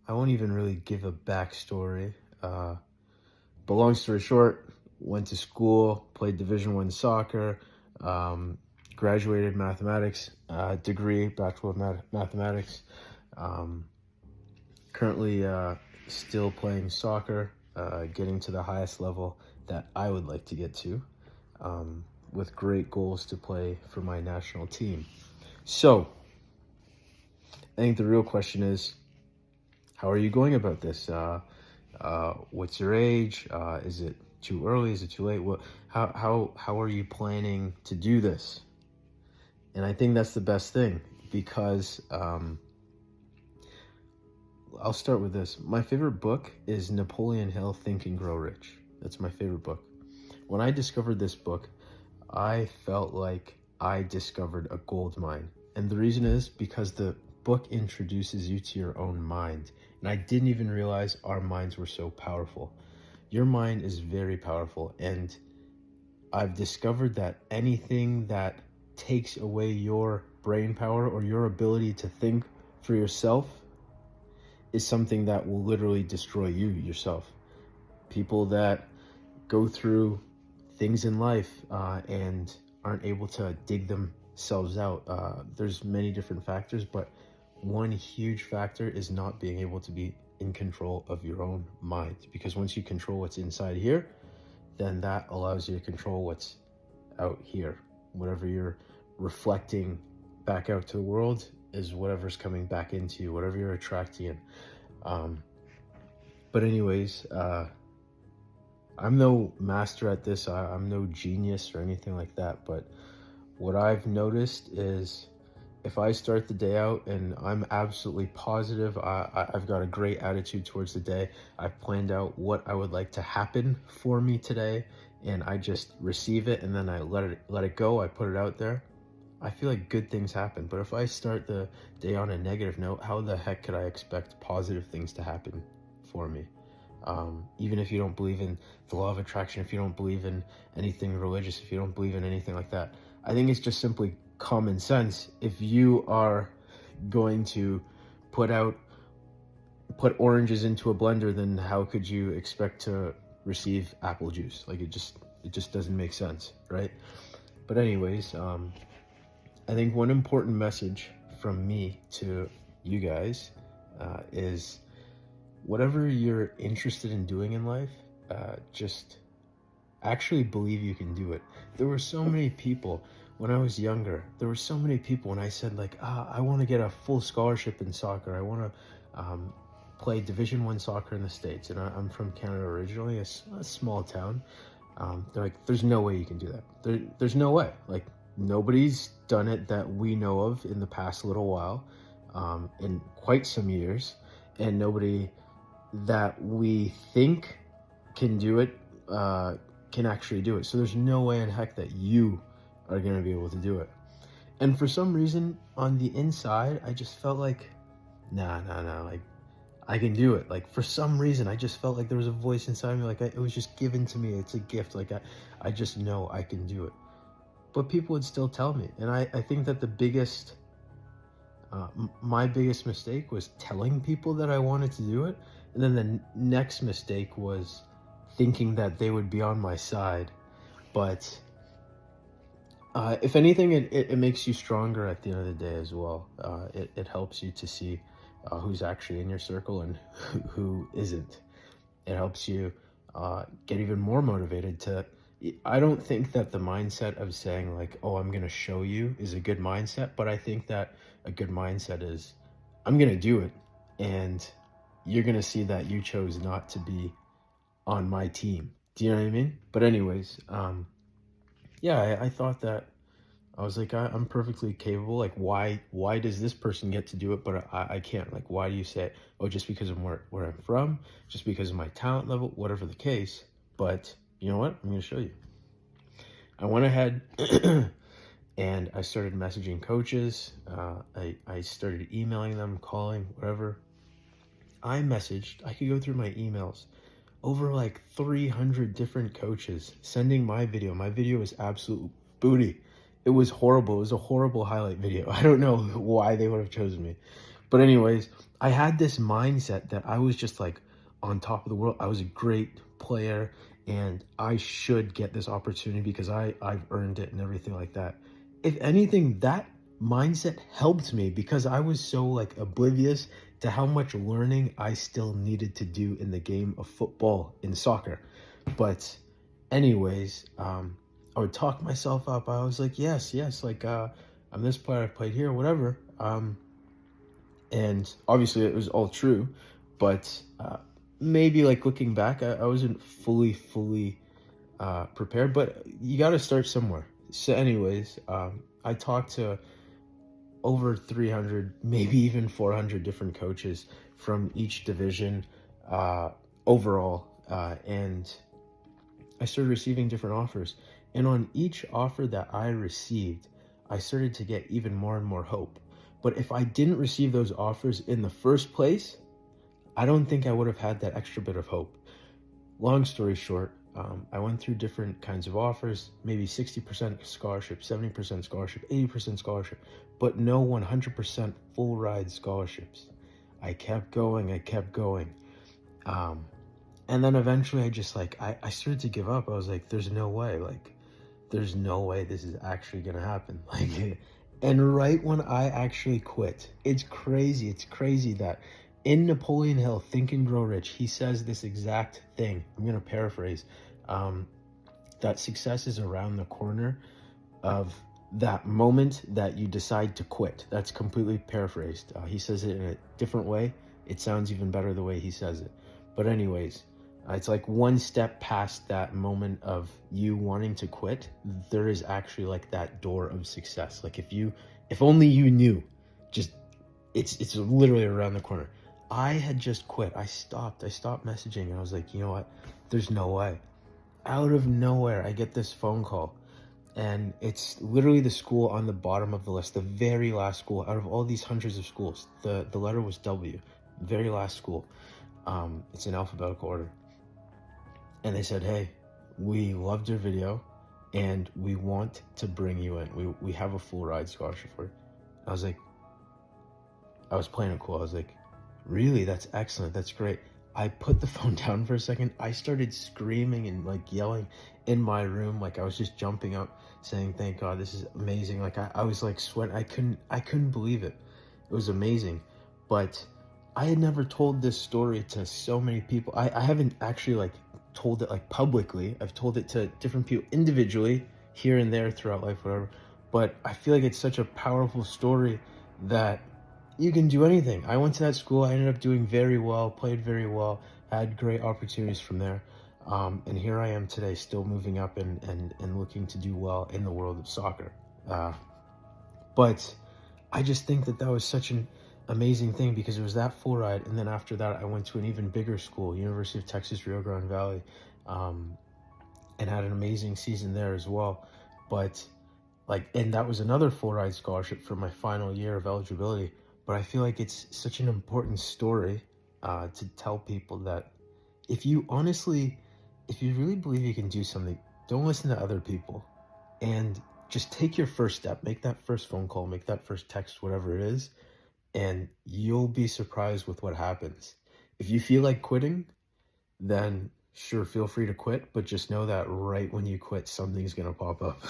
I won't even really give a backstory. But long story short, went to school, played Division I soccer, um, graduated mathematics degree, Bachelor of Mathematics. Um, Currently still playing soccer, getting to the highest level that I would like to get to, with great goals to play for my national team. So, I think the real question is, how are you going about this? What's your age? Is it too early? Is it too late? How are you planning to do this? And I think that's the best thing because I'll start with this. My favorite book is Napoleon Hill, Think and Grow Rich. That's my favorite book. When I discovered this book, I felt like I discovered a gold mine. And the reason is because the book introduces you to your own mind. And I didn't even realize our minds were so powerful. Your mind is very powerful. And I've discovered that anything that takes away your brain power or your ability to think for yourself is something that will literally destroy you yourself. People that go through things in life and aren't able to dig themselves out. There's many different factors, but one huge factor is not being able to be in control of your own mind. Because once you control what's inside here, then that allows you to control what's out here. Whatever you're reflecting back out to the world is whatever's coming back into you, whatever you're attracting in. But anyways, I'm no master at this. I'm no genius or anything like that. But what I've noticed is if I start the day out and I'm absolutely positive, I've got a great attitude towards the day. I've planned out what I would like to happen for me today, and I just receive it and then I let it go. I put it out there. I feel like good things happen. But if I start the day on a negative note, how the heck could I expect positive things to happen for me? Even if you don't believe in the law of attraction, if you don't believe in anything religious, if you don't believe in anything like that, I think it's just simply common sense. If you are going to put oranges into a blender, then how could you expect to receive apple juice? Like it just doesn't make sense, right? But anyways, I think one important message from me to you guys is whatever you're interested in doing in life, just actually believe you can do it. There were so many people when I was younger. There were so many people when I said like, I want to get a full scholarship in soccer. I want to play Division I soccer in the States. And I'm from Canada originally, a small town. They're like, there's no way you can do that. There's no way. Like nobody's done it that we know of in the past little while, in quite some years, and nobody that we think can do it can actually do it. So there's no way in heck that you are going to be able to do it. And for some reason on the inside, I just felt like, nah, like I can do it. Like for some reason, I just felt like there was a voice inside me. Like it was just given to me. It's a gift. Like I just know I can do it. But people would still tell me. And I think that the biggest, my biggest mistake was telling people that I wanted to do it. And then the next mistake was thinking that they would be on my side. But if anything, it makes you stronger at the end of the day as well. It helps you to see who's actually in your circle and who isn't. It helps you get even more motivated to... I don't think that the mindset of saying like, oh, I'm going to show you is a good mindset. But I think that a good mindset is, I'm going to do it. And you're going to see that you chose not to be on my team. Do you know what I mean? But anyways, yeah, I thought that I was like, I'm perfectly capable. Like, why does this person get to do it, but I can't? Like, why do you say, oh, just because of where I'm from, just because of my talent level, whatever the case. But you know what? I'm going to show you. I went ahead and I started messaging coaches. I started emailing them, calling, whatever. I could go through my emails, over like 300 different coaches sending my video. My video was absolute booty. It was horrible. It was a horrible highlight video. I don't know why they would have chosen me. But anyways, I had this mindset that I was just like on top of the world. I was a great player and I should get this opportunity because I've earned it and everything like that. If anything, that mindset helped me because I was so like oblivious to how much learning I still needed to do in the game of football and soccer. But anyways, I would talk myself up. I was like, yes, yes, like I'm this player, I played here, whatever. And obviously it was all true, but maybe like looking back, I wasn't fully prepared, but you got to start somewhere. So anyways, I talked to over 300, maybe even 400 different coaches from each division uh, overall, and I started receiving different offers. And on each offer that I received, I started to get even more and more hope. But if I didn't receive those offers in the first place, I don't think I would have had that extra bit of hope. Long story short, I went through different kinds of offers, maybe 60% scholarship, 70% scholarship, 80% scholarship, but no 100% full ride scholarships. I kept going, I kept going. Um, and then eventually I started to give up. I was like, there's no way, like, there's no way this is actually gonna happen. Like, and right when I actually quit, it's crazy that in Napoleon Hill, Think and Grow Rich, he says this exact thing. I'm gonna paraphrase, um, that success is around the corner of that moment that you decide to quit. That's completely paraphrased. He says it in a different way. It sounds even better the way he says it. But anyways, it's like one step past that moment of you wanting to quit, there is actually like that door of success. Like if only you knew, just it's literally around the corner. I had just quit. I stopped messaging. I was like, you know what? There's no way. Out of nowhere, I get this phone call, and it's literally the school on the bottom of the list, the very last school out of all these hundreds of schools. The letter was W, very last school. It's in alphabetical order. And they said, hey, we loved your video and we want to bring you in. We have a full ride scholarship for you. I was like, I was playing it cool. I was like, really? That's excellent. That's great. I put the phone down for a second. I started screaming and like yelling in my room. Like I was just jumping up saying, thank God, this is amazing. Like I was like sweating. I couldn't believe it. It was amazing. But I had never told this story to so many people. I haven't actually like told it like publicly. I've told it to different people individually here and there throughout life, whatever. But I feel like it's such a powerful story that you can do anything. I went to that school. I ended up doing very well, played very well, had great opportunities from there. And here I am today, still moving up and looking to do well in the world of soccer. But I just think that was such an amazing thing because it was that full ride. And then after that, I went to an even bigger school, University of Texas, Rio Grande Valley, and had an amazing season there as well. But and that was another full ride scholarship for my final year of eligibility. But I feel like it's such an important story to tell people that if you really believe you can do something, don't listen to other people and just take your first step, make that first phone call, make that first text, whatever it is, and you'll be surprised with what happens. If you feel like quitting, then sure, feel free to quit, but just know that right when you quit, something's going to pop up.